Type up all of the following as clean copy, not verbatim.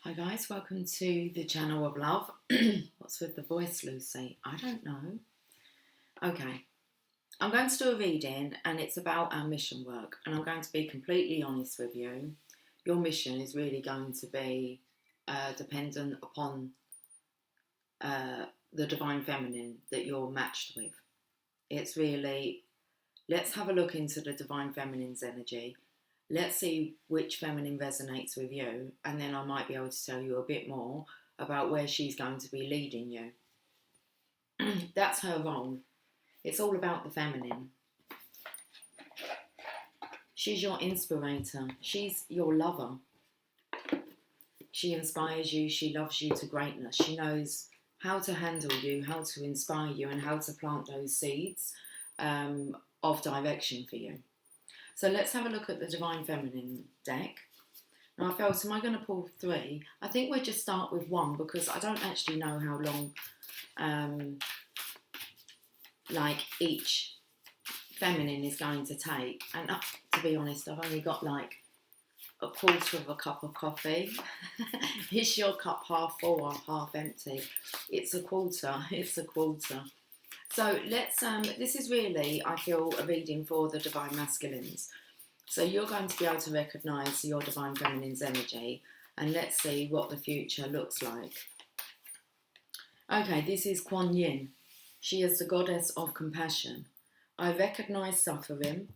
Hi guys, welcome to the channel of love. What's with the voice, Lucy? I don't know. Okay, I'm going to do a reading and it's about our mission work, and I'm going to be completely honest with you. Your mission is really going to be dependent upon the divine feminine that you're matched with. It's really, let's have a look into the divine feminine's energy. Let's see which feminine resonates with you, and then I might be able to tell you a bit more about where she's going to be leading you. That's her role. It's all about the feminine. She's your inspirator. She's your lover. She inspires you. She loves you to greatness. She knows how to handle you, how to inspire you, and how to plant those seeds of direction for you. So let's have a look at the Divine Feminine deck. Now I felt, am I going to pull three? I think we'll just start with one because I don't actually know how long each feminine is going to take. And to be honest, I've only got like a quarter of a cup of coffee. Is your cup half full or half empty? It's a quarter. It's a quarter. So let's, this is really, I feel, a reading for the Divine Masculines. So you're going to be able to recognise your Divine Feminine's energy, and let's see what the future looks like. Okay, this is Kuan Yin. She is the goddess of compassion. I recognise suffering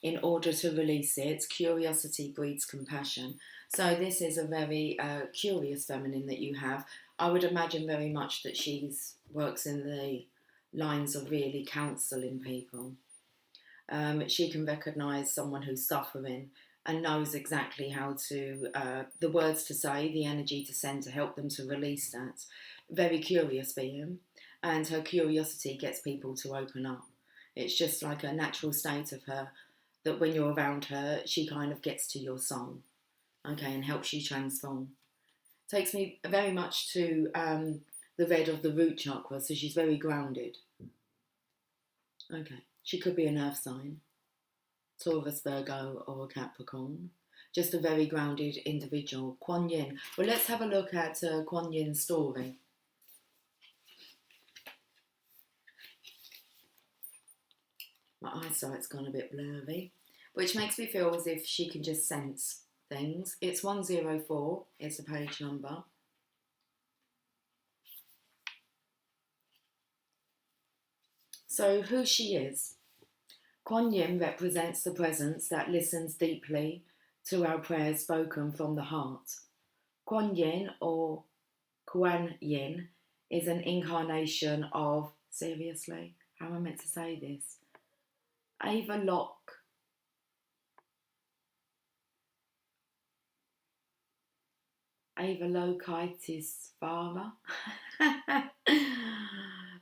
in order to release it. Curiosity breeds compassion. So this is a very curious feminine that you have. I would imagine very much that she works in the lines of really counselling people. She can recognise someone who's suffering and knows exactly how to, the words to say, the energy to send to help them to release that. Very curious being, and her curiosity gets people to open up. It's just like a natural state of her that when you're around her, she kind of gets to your soul, okay, and helps you transform. Takes me very much to the red of the root chakra, so she's very grounded. Okay, she could be an earth sign, Taurus, Virgo, or a Capricorn. Just a very grounded individual. Kuan Yin. Well, let's have a look at Kuan Yin's story. My eyesight's gone a bit blurry, which makes me feel as if she can just sense things. It's 104, it's a page number. So who she is. Kuan Yin represents the presence that listens deeply to our prayers spoken from the heart. Kuan Yin, or Kuan Yin, is an incarnation of, seriously, how am I meant to say this? Avalokitesvara,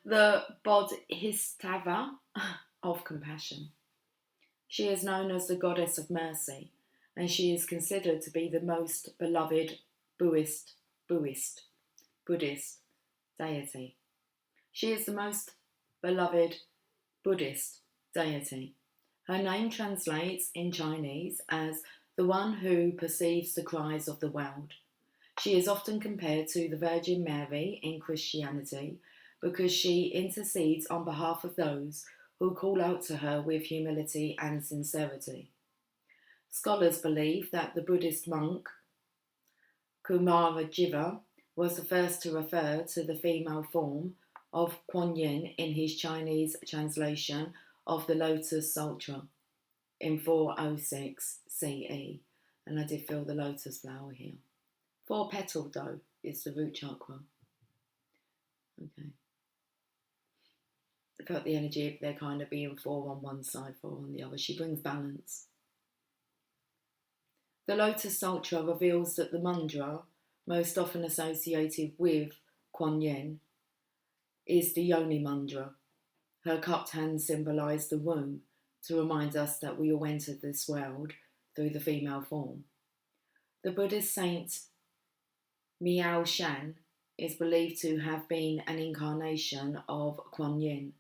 the Bodhisattva of compassion. She is known as the goddess of mercy, and she is considered to be the most beloved Buddhist deity. She is the most beloved Buddhist deity. Her name translates in Chinese as the one who perceives the cries of the world. She is often compared to the Virgin Mary in Christianity because she intercedes on behalf of those who call out to her with humility and sincerity. Scholars believe that the Buddhist monk Kumarajiva was the first to refer to the female form of Kuan Yin in his Chinese translation of the Lotus Sutra in 406 CE. And I did feel the lotus flower here. 4-petaled though is the root chakra. Okay. I felt the energy of there kind of being 4 on one side, 4 on the other. She brings balance. The Lotus Sutra reveals that the mudra most often associated with Kuan Yin is the Yoni mudra. Her cupped hands symbolise the womb to remind us that we all entered this world through the female form. The Buddhist saint Miao Shan is believed to have been an incarnation of Kuan Yin.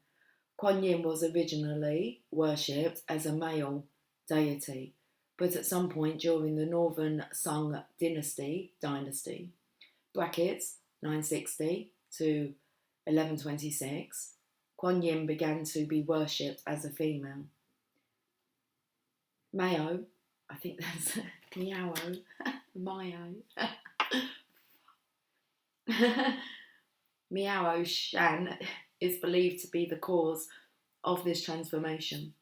Kuan Yin was originally worshipped as a male deity, but at some point during the Northern Sung dynasty, brackets 960 to 1126, Kuan Yin began to be worshipped as a female. Mao, I think that's Miao, Mao. Miao Shan is believed to be the cause of this transformation.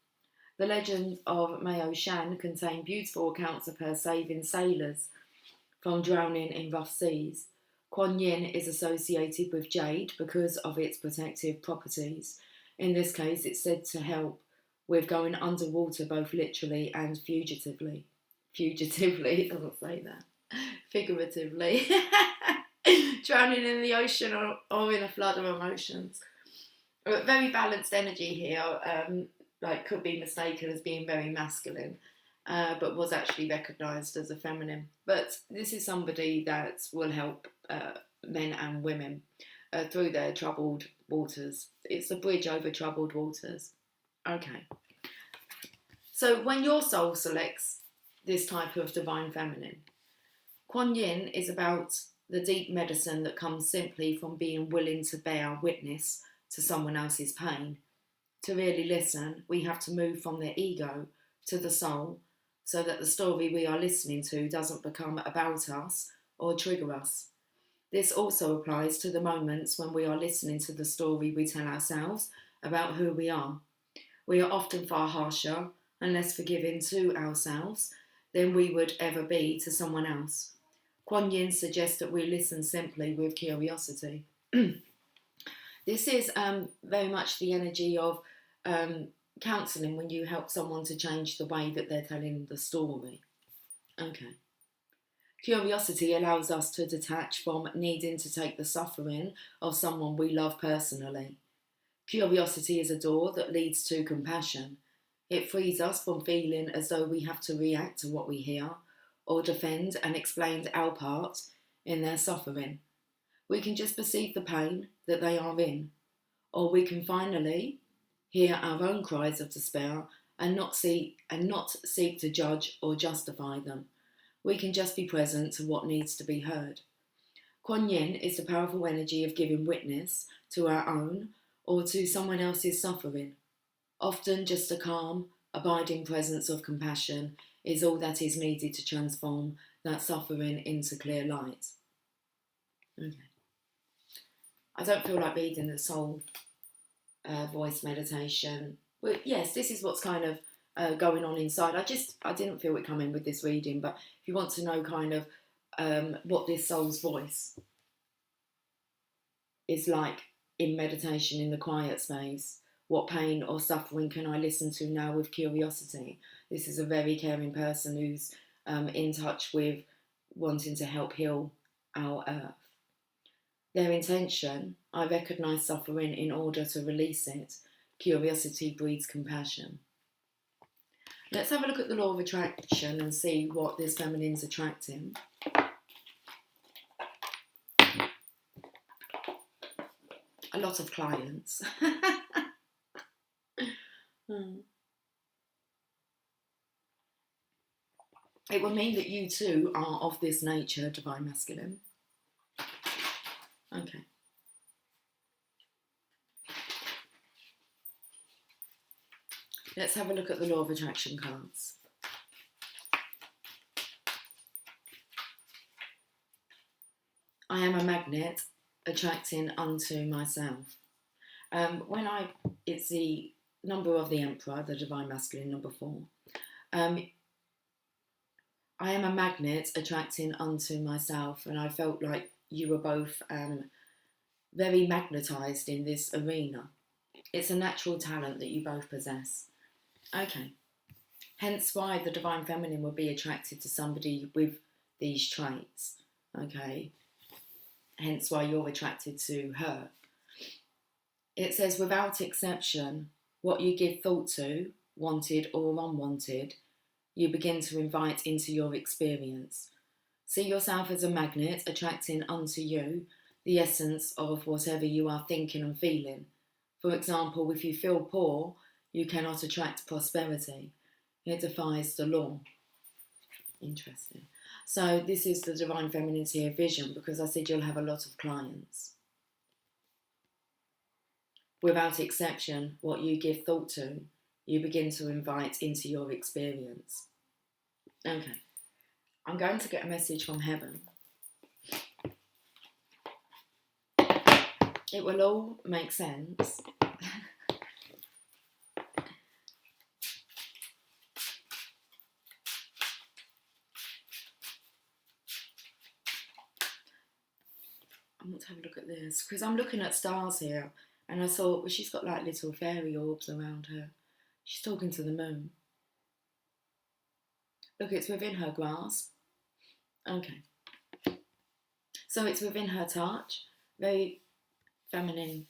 The legends of Mao Shan contain beautiful accounts of her saving sailors from drowning in rough seas. Kuan Yin is associated with jade because of its protective properties. In this case, it's said to help with going underwater both literally and fugitively. Fugitively, it doesn't say that. Figuratively. Drowning in the ocean or in a flood of emotions. Very balanced energy here, could be mistaken as being very masculine, but was actually recognised as a feminine. But this is somebody that will help men and women through their troubled waters. It's a bridge over troubled waters. Okay. So when your soul selects this type of divine feminine, Kuan Yin is about the deep medicine that comes simply from being willing to bear witness to someone else's pain. To really listen, we have to move from the ego to the soul so that the story we are listening to doesn't become about us or trigger us. This also applies to the moments when we are listening to the story we tell ourselves about who we are. We are often far harsher and less forgiving to ourselves than we would ever be to someone else. Kuan Yin suggests that we listen simply with curiosity. This is very much the energy of counselling, when you help someone to change the way that they're telling the story. Okay. Curiosity allows us to detach from needing to take the suffering of someone we love personally. Curiosity is a door that leads to compassion. It frees us from feeling as though we have to react to what we hear or defend and explain our part in their suffering. We can just perceive the pain that they are in, or we can finally hear our own cries of despair and not seek to judge or justify them. We can just be present to what needs to be heard. Kuan Yin is the powerful energy of giving witness to our own or to someone else's suffering. Often just a calm, abiding presence of compassion is all that is needed to transform that suffering into clear light. Okay. I don't feel like reading the soul voice meditation. But yes, this is what's kind of going on inside. I didn't feel it coming with this reading, but if you want to know kind of what this soul's voice is like in meditation, in the quiet space, what pain or suffering can I listen to now with curiosity? This is a very caring person who's in touch with wanting to help heal our earth. Their intention: I recognise suffering in order to release it. Curiosity breeds compassion. Let's have a look at the law of attraction and see what this feminine's attracting. A lot of clients. It will mean that you too are of this nature, divine masculine. Okay. Let's have a look at the law of attraction cards. I am a magnet attracting unto myself. It's the number of the Emperor, the divine masculine, number 4. I am a magnet attracting unto myself, and I felt like you were both very magnetised in this arena. It's a natural talent that you both possess. Okay. Hence why the divine feminine would be attracted to somebody with these traits. Okay. Hence why you're attracted to her. It says, without exception, what you give thought to, wanted or unwanted, you begin to invite into your experience. See yourself as a magnet attracting unto you the essence of whatever you are thinking and feeling. For example, if you feel poor, you cannot attract prosperity. It defies the law. Interesting. So this is the Divine Feminine's here vision, because I said you'll have a lot of clients. Without exception, what you give thought to, you begin to invite into your experience. Okay. I'm going to get a message from heaven. It will all make sense. I want to have a look at this, because I'm looking at stars here, and I thought, well, she's got like little fairy orbs around her. She's talking to the moon. Look, it's within her grasp. Okay. So it's within her touch. Very feminine.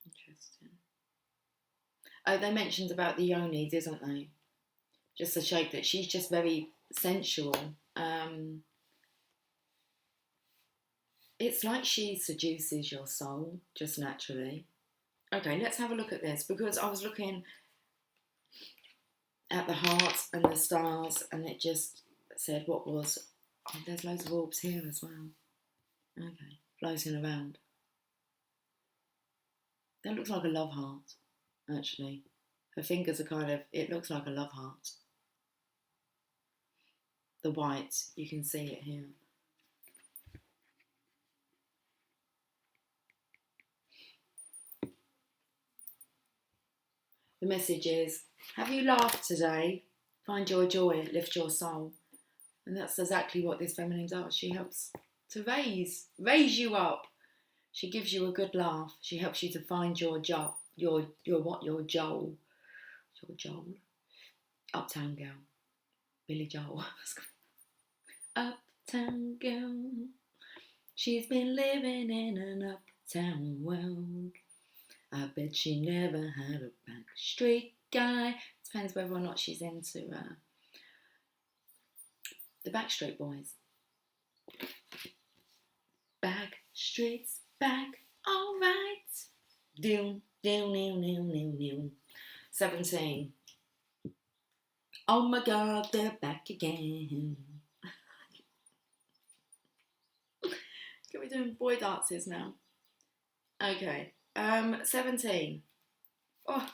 Interesting. Oh, they mentioned about the yoni, didn't they? Just the shape that she's just very sensual. It's like she seduces your soul just naturally. Okay, let's have a look at this, because I was looking at the heart and the stars, and it just said what was. Oh, there's loads of orbs here as well. Okay, floating around. That looks like a love heart, actually. Her fingers are kind of, it looks like a love heart. The white, you can see it here. The message is, have you laughed today? Find your joy, lift your soul. And that's exactly what this feminine does. She helps to raise you up. She gives you a good laugh. She helps you to find your job, your Joel. Uptown girl. Billy Joel. Uptown girl. She's been living in an uptown world. I bet she never had a backstreet guy. Depends whether or not she's into the Backstreet Boys. Backstreet's back, alright. Doom, doom, doom, doom, doom, doom. 17. Oh my God, they're back again. Can we do boy dances now? Okay. 17. Oh,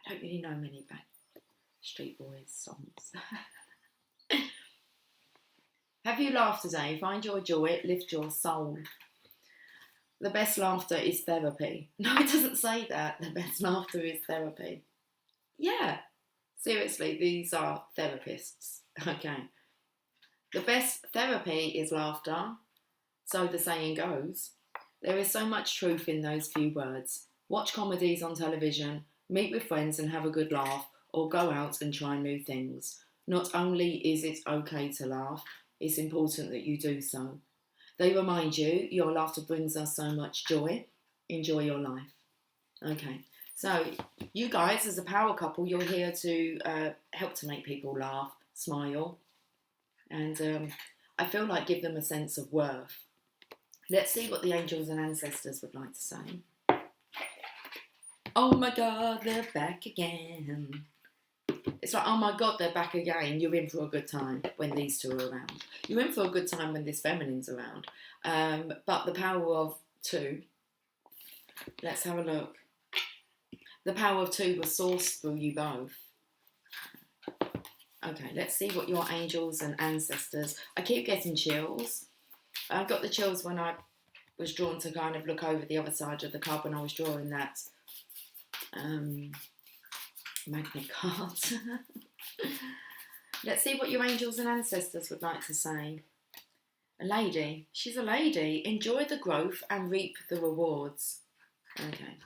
I don't really know many Backstreet Boys songs. Have you laughed today? Find your joy, lift your soul. The best laughter is therapy. No, it doesn't say that. The best laughter is therapy. Yeah, seriously, these are therapists. Okay. The best therapy is laughter. So the saying goes. There is so much truth in those few words. Watch comedies on television, meet with friends and have a good laugh, or go out and try new things. Not only is it okay to laugh, it's important that you do so. They remind you your laughter brings us so much joy. Enjoy your life. Okay, so you guys, as a power couple, you're here to help to make people laugh, smile, and I feel like give them a sense of worth. Let's see what the angels and ancestors would like to say. Oh my God, they're back again. It's like, oh my God, they're back again. You're in for a good time when these two are around. You're in for a good time when this feminine's around. But the power of two, let's have a look. The power of two was sourced through you both. Okay, let's see what your angels and ancestors. I keep getting chills. I got the chills when I was drawn to kind of look over the other side of the card when I was drawing that magnet card. Let's see what your angels and ancestors would like to say. A lady. She's a lady. Enjoy the growth and reap the rewards. Okay.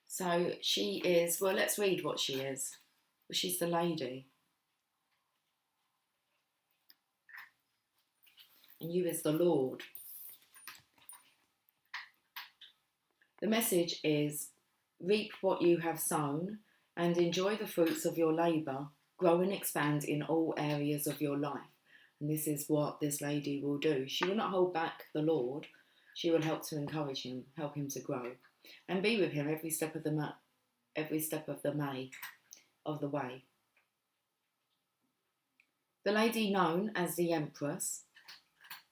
So she is, well, let's read what she is. Well, she's the lady. And you is the Lord. The message is, reap what you have sown and enjoy the fruits of your labour, grow and expand in all areas of your life. And this is what this lady will do. She will not hold back the Lord. She will help to encourage him, help him to grow, and be with him every step of the way. of the way. The lady known as the Empress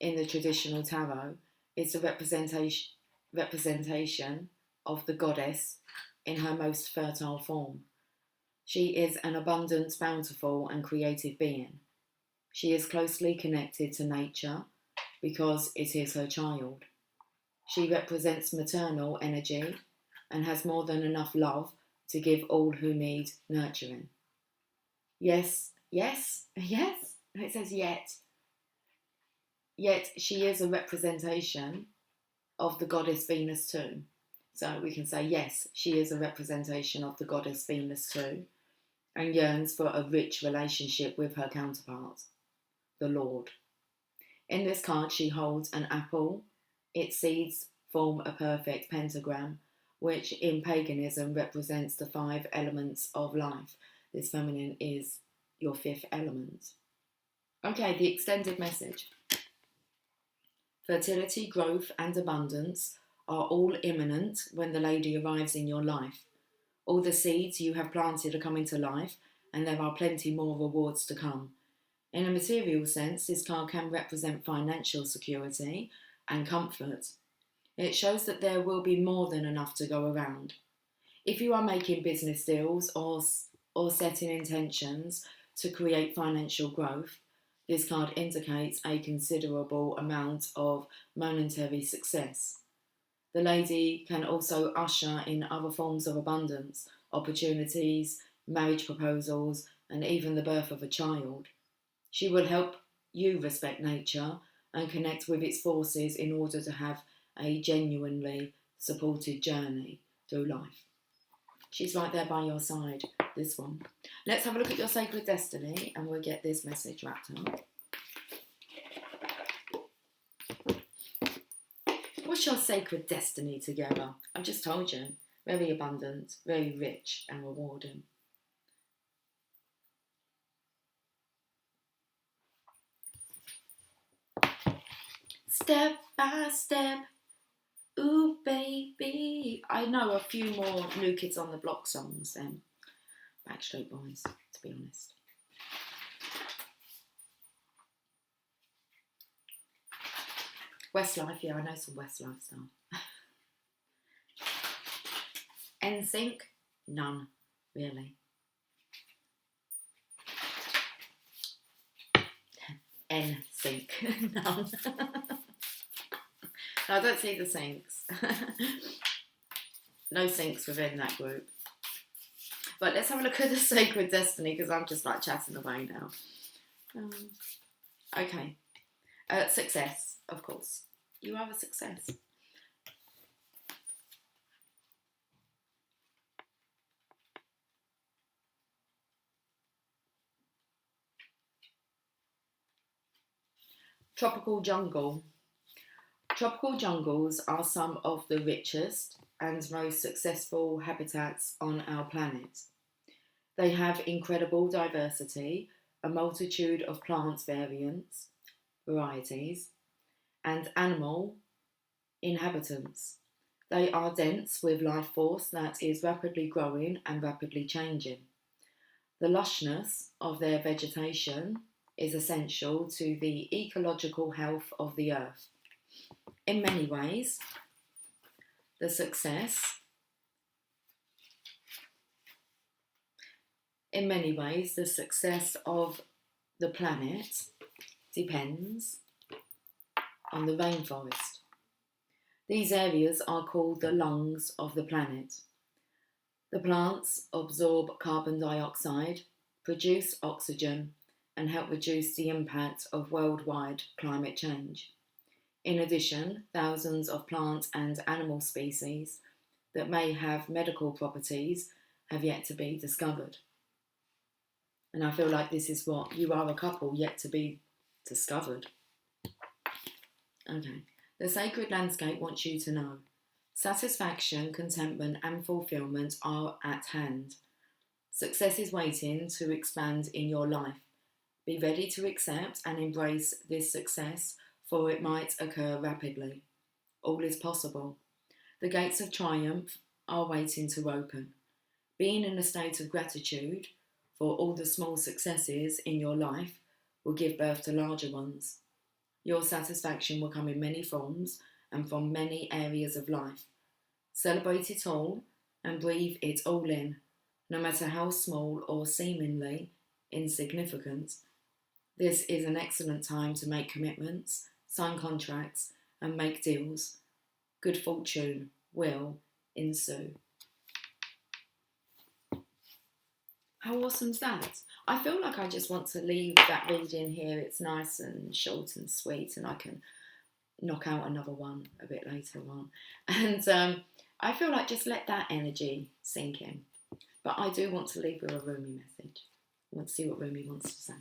in the traditional tarot is the representation of the goddess in her most fertile form. She is an abundant, bountiful and creative being. She is closely connected to nature because it is her child. She represents maternal energy and has more than enough love to give all who need nurturing. Yes, yes, yes. It says yet. Yet she is a representation of the goddess Venus too. So we can say, yes, she is a representation of the goddess Venus too, and yearns for a rich relationship with her counterpart, the Lord. In this card, she holds an apple. Its seeds form a perfect pentagram, which in paganism represents the 5 elements of life. This feminine is your 5th element. Okay, the extended message. Fertility, growth and abundance are all imminent when the lady arrives in your life. All the seeds you have planted are coming to life, and there are plenty more rewards to come. In a material sense, this card can represent financial security and comfort. It shows that there will be more than enough to go around. If you are making business deals or setting intentions to create financial growth, this card indicates a considerable amount of monetary success. The lady can also usher in other forms of abundance, opportunities, marriage proposals, and even the birth of a child. She will help you respect nature and connect with its forces in order to have a genuinely supported journey through life. She's right there by your side, this one. Let's have a look at your sacred destiny and we'll get this message wrapped up. What's your sacred destiny together? I've just told you. Very abundant, very rich and rewarding. Step by step, ooh baby. I know a few more New Kids on the Block songs than Backstreet Boys, to be honest. Westlife, yeah, I know some Westlife stuff. NSYNC, none, really. NSYNC, none. No, I don't see the syncs. No syncs within that group. But let's have a look at the sacred destiny because I'm just like chatting away now. Okay. Success, of course. You are a success. Tropical jungle. Tropical jungles are some of the richest and most successful habitats on our planet. They have incredible diversity, a multitude of plant varieties, and animal inhabitants. They are dense with life force that is rapidly growing and rapidly changing. The lushness of their vegetation is essential to the ecological health of the earth. In many ways, the success of the planet depends on the rainforest. These areas are called the lungs of the planet. The plants absorb carbon dioxide, produce oxygen, and help reduce the impact of worldwide climate change. In addition, thousands of plant and animal species that may have medical properties have yet to be discovered. And I feel like this is what you are, a couple yet to be discovered. Okay. The sacred landscape wants you to know. Satisfaction, contentment and fulfillment are at hand. Success is waiting to expand in your life. Be ready to accept and embrace this success, for it might occur rapidly. All is possible. The gates of triumph are waiting to open. Being in a state of gratitude for all the small successes in your life will give birth to larger ones. Your satisfaction will come in many forms and from many areas of life. Celebrate it all and breathe it all in, no matter how small or seemingly insignificant. This is an excellent time to make commitments, sign contracts, and make deals. Good fortune will ensue. How awesome's that? I feel like I just want to leave that reading here. It's nice and short and sweet, and I can knock out another one a bit later on. And I feel like just let that energy sink in. But I do want to leave with a Rumi message. I want to see what Rumi wants to say.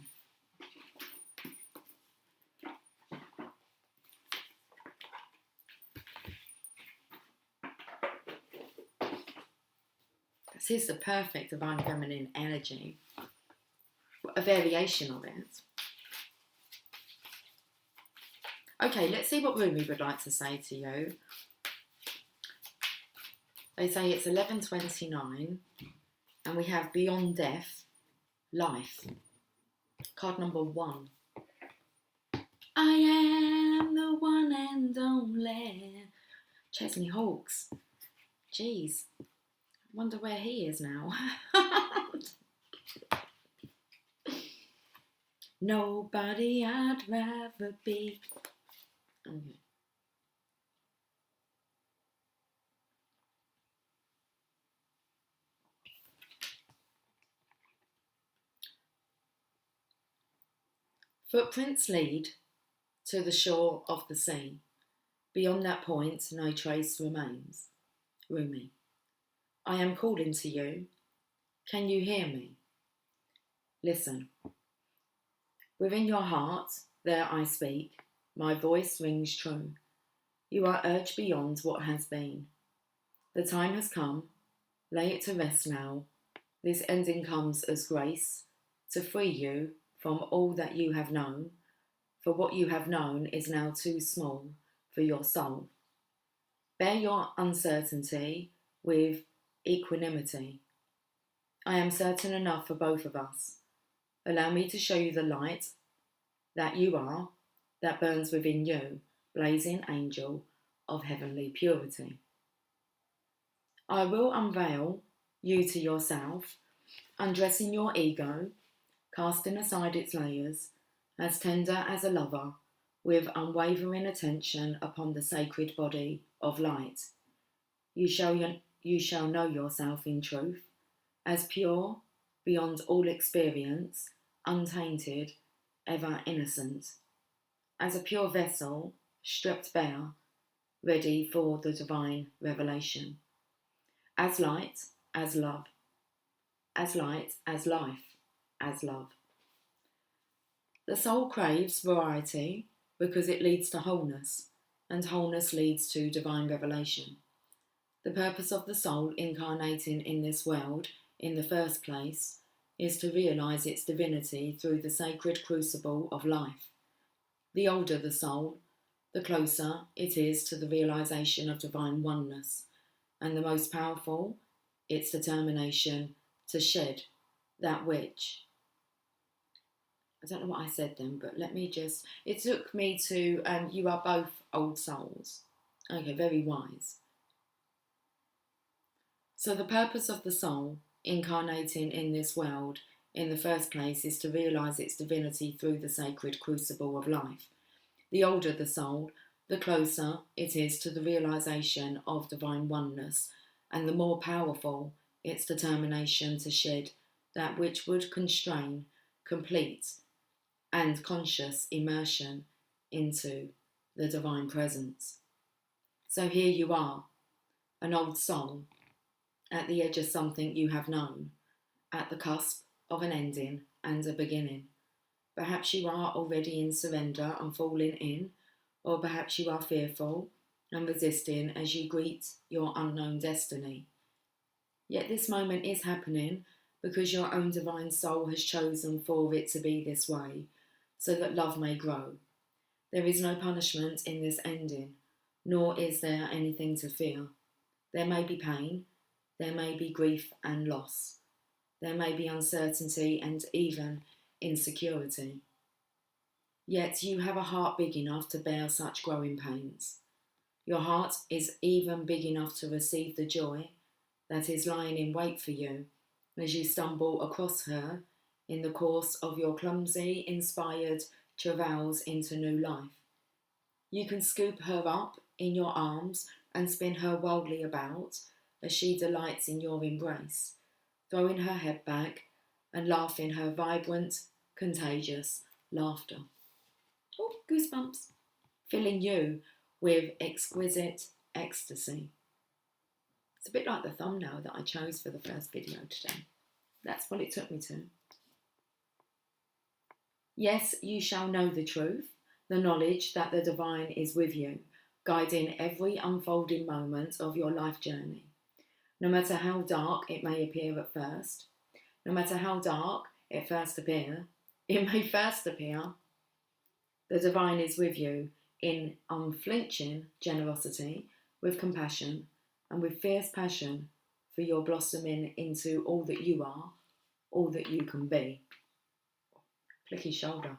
This is the perfect divine feminine energy, a variation of it. Okay, let's see what Rumi would like to say to you. They say it's 11:29 and we have Beyond Death, Life. Card number 1. I am the one and only. Chesney Hawkes. Jeez. Wonder where he is now. Nobody I'd rather be. Okay. Footprints lead to the shore of the sea. Beyond that point, no trace remains. Rumi. I am calling to you. Can you hear me? Listen. Within your heart, there I speak. My voice rings true. You are urged beyond what has been. The time has come. Lay it to rest now. This ending comes as grace to free you from all that you have known, for what you have known is now too small for your soul. Bear your uncertainty with equanimity. I am certain enough for both of us. Allow me to show you the light that you are, that burns within you, blazing angel of heavenly purity. I will unveil you to yourself, undressing your ego, casting aside its layers, as tender as a lover, with unwavering attention upon the sacred body of light. You shall know yourself in truth, as pure, beyond all experience, untainted, ever innocent, as a pure vessel, stripped bare, ready for the divine revelation. As light, as love, as light, as life, as love. The soul craves variety because it leads to wholeness, and wholeness leads to divine revelation. The purpose of the soul incarnating in this world, in the first place, is to realise its divinity through the sacred crucible of life. The older the soul, the closer it is to the realisation of divine oneness, and the most powerful its determination to shed that which. I don't know what I said then, but it took me to, you are both old souls. Okay, very wise. So the purpose of the soul incarnating in this world in the first place is to realise its divinity through the sacred crucible of life. The older the soul, the closer it is to the realisation of divine oneness, and the more powerful its determination to shed that which would constrain complete and conscious immersion into the divine presence. So here you are, an old soul, at the edge of something you have known, at the cusp of an ending and a beginning. Perhaps you are already in surrender and falling in, or perhaps you are fearful and resisting as you greet your unknown destiny. Yet this moment is happening because your own divine soul has chosen for it to be this way, so that love may grow. There is no punishment in this ending, nor is there anything to fear. There may be pain, there may be grief and loss, There may be uncertainty and even insecurity. Yet you have a heart big enough to bear such growing pains. Your heart is even big enough to receive the joy that is lying in wait for you as you stumble across her in the course of your clumsy, inspired travails into new life. You can scoop her up in your arms and spin her wildly about as she delights in your embrace, throwing her head back and laughing her vibrant, contagious laughter. Oh, goosebumps. Filling you with exquisite ecstasy. It's a bit like the thumbnail that I chose for the first video today. That's what it took me to. Yes, you shall know the truth, the knowledge that the divine is with you, guiding every unfolding moment of your life journey. No matter how dark it may appear at first, no matter how dark it may first appear, the divine is with you in unflinching generosity, with compassion, and with fierce passion for your blossoming into all that you are, all that you can be. Click his shoulder.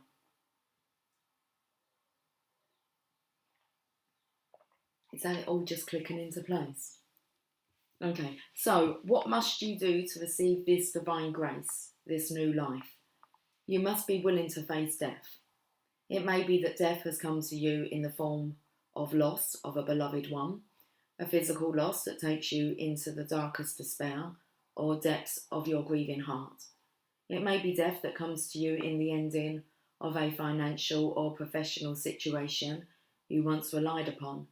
Is that it all just clicking into place? Okay, so what must you do to receive this divine grace, this new life? You must be willing to face death. It may be that death has come to you in the form of loss of a beloved one, a physical loss that takes you into the darkest despair or depths of your grieving heart. It may be death that comes to you in the ending of a financial or professional situation you once relied upon.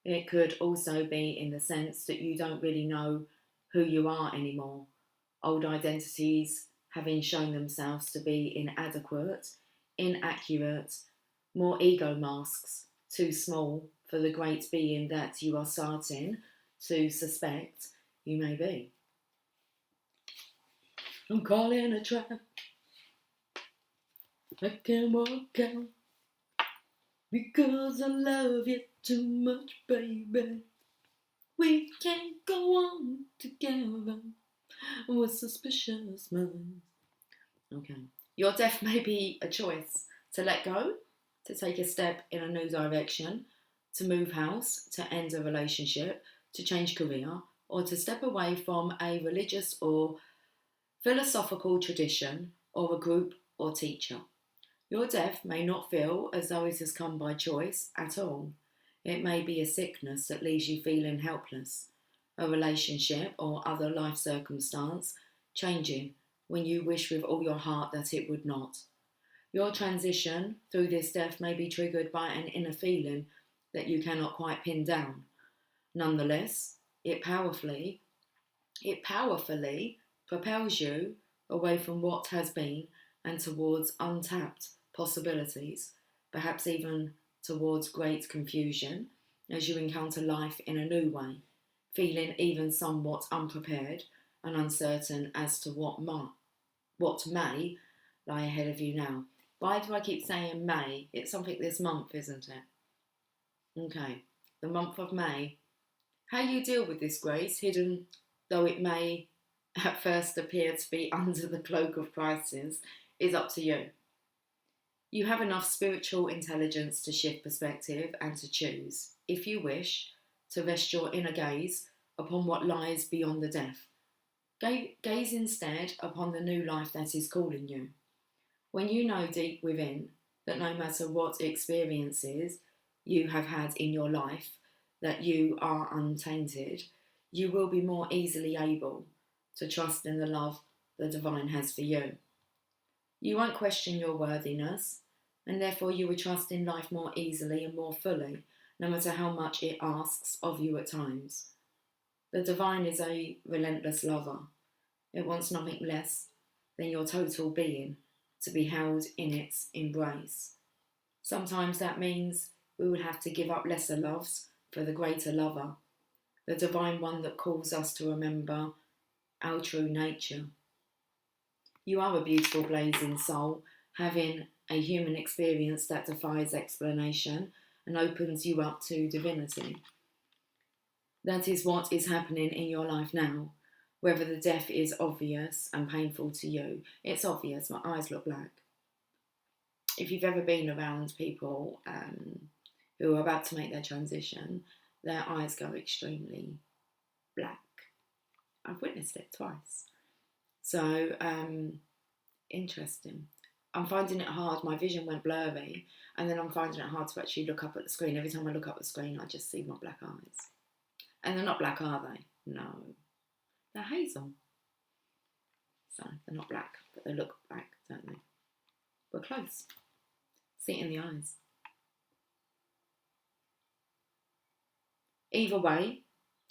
It could also be in the sense that you don't really know who you are anymore, old identities having shown themselves to be inadequate, inaccurate, more ego masks, too small for the great being that you are starting to suspect you may be. I'm calling a trap. I can't walk out because I love you too much, baby. We can't go on together with suspicious minds. Okay. Your death may be a choice to let go, to take a step in a new direction, to move house, to end a relationship, to change career, or to step away from a religious or philosophical tradition or a group or teacher. Your death may not feel as though it has come by choice at all. It may be a sickness that leaves you feeling helpless, a relationship or other life circumstance changing when you wish with all your heart that it would not. Your transition through this death may be triggered by an inner feeling that you cannot quite pin down. Nonetheless, it powerfully propels you away from what has been and towards untapped possibilities, perhaps even towards great confusion as you encounter life in a new way, feeling even somewhat unprepared and uncertain as to what may lie ahead of you now. Why do I keep saying May? It's something this month, isn't it? Okay, the month of May. How you deal with this grace, hidden though it may at first appear to be under the cloak of crisis, is up to you. You have enough spiritual intelligence to shift perspective and to choose, if you wish, to rest your inner gaze upon what lies beyond the death. Gaze instead upon the new life that is calling you. When you know deep within that no matter what experiences you have had in your life, that you are untainted, you will be more easily able to trust in the love the divine has for you. You won't question your worthiness, and therefore you will trust in life more easily and more fully, no matter how much it asks of you at times. The divine is a relentless lover. It wants nothing less than your total being to be held in its embrace. Sometimes that means we will have to give up lesser loves for the greater lover, the divine one that calls us to remember our true nature. You are a beautiful blazing soul, having a human experience that defies explanation and opens you up to divinity. That is what is happening in your life now. Whether the death is obvious and painful to you, it's obvious. My eyes look black. If you've ever been around people who are about to make their transition, their eyes go extremely black. I've witnessed it twice. So, interesting. I'm finding it hard. My vision went blurry, and then I'm finding it hard to actually look up at the screen. Every time I look up at the screen, I just see my black eyes. And they're not black, are they? No. They're hazel. So, they're not black, but they look black, don't they? We're close. See it in the eyes. Either way,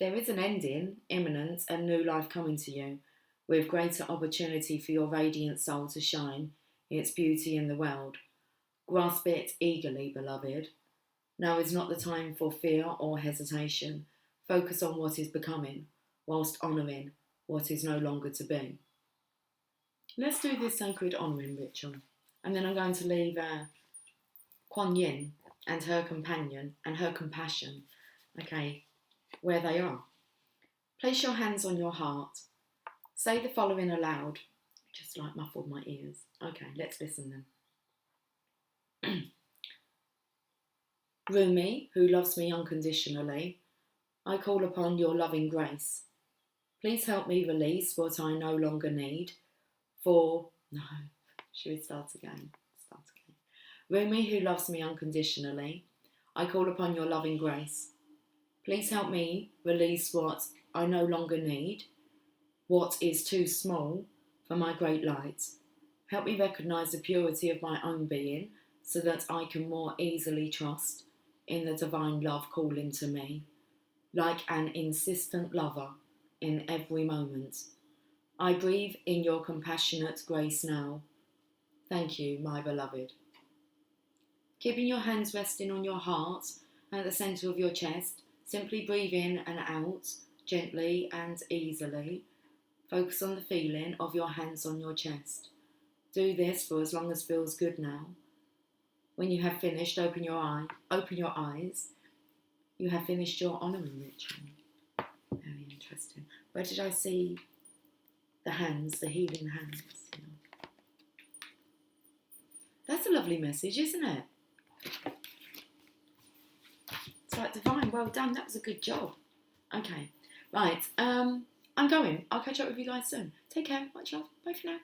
there is an ending, imminent, and new life coming to you, with greater opportunity for your radiant soul to shine its beauty in the world. Grasp it eagerly, beloved. Now is not the time for fear or hesitation. Focus on what is becoming, whilst honouring what is no longer to be. Let's do this sacred honouring ritual, and then I'm going to leave Kuan Yin and her companion and her compassion, okay, where they are. Place your hands on your heart. Say the following aloud. Just like muffled my ears. Okay, let's listen then. Rumi, who loves me unconditionally, I call upon your loving grace. Please help me release what I no longer need. Should we start again? Rumi, who loves me unconditionally, I call upon your loving grace. Please help me release what I no longer need, what is too small for my great light. Help me recognise the purity of my own being so that I can more easily trust in the divine love calling to me, like an insistent lover in every moment. I breathe in your compassionate grace now. Thank you, my beloved. Keeping your hands resting on your heart and at the centre of your chest, simply breathe in and out, gently and easily. Focus on the feeling of your hands on your chest. Do this for as long as feels good now. When you have finished, open your eyes. You have finished your honouring ritual. Very interesting. Where did I see the hands, the healing hands? That's a lovely message, isn't it? It's like divine. Well done. That was a good job. Okay. Right. I'm going. I'll catch up with you guys soon. Take care. Much love. Bye for now.